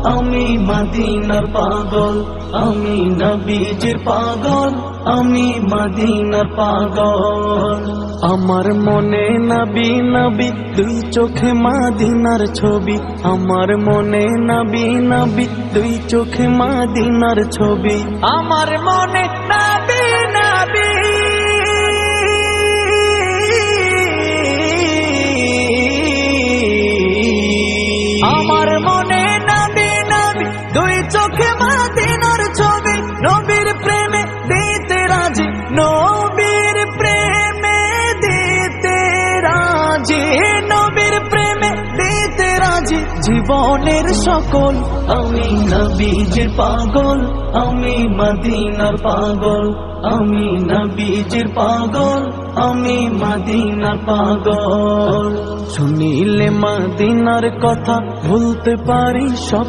আমি মদিনার পাগল, আমি নবীজির পাগল, আমি মদিনার পাগল। আমার মনে নবী নবী, দুই চোখে মদিনার ছবি। আমার মনে নবী নবী, দুই চোখে মদিনার ছবি। আমার মনে নবী নবী, আমার মনে নবী নবী, দুই চোখে মদিনার ছবি। নবীর প্রেমে দিতে রাজি, নবীর প্রেমে দিতে রাজি, নবীর প্রেমে দিতে রাজি জীবনের সকল। আমি নবীজির পাগল, আমি মদিনার পাগল, আমি নবীজির পাগল, আমি মদিনার পাগল। শুনিলে মদিনার কথা ভুলতে পারি সব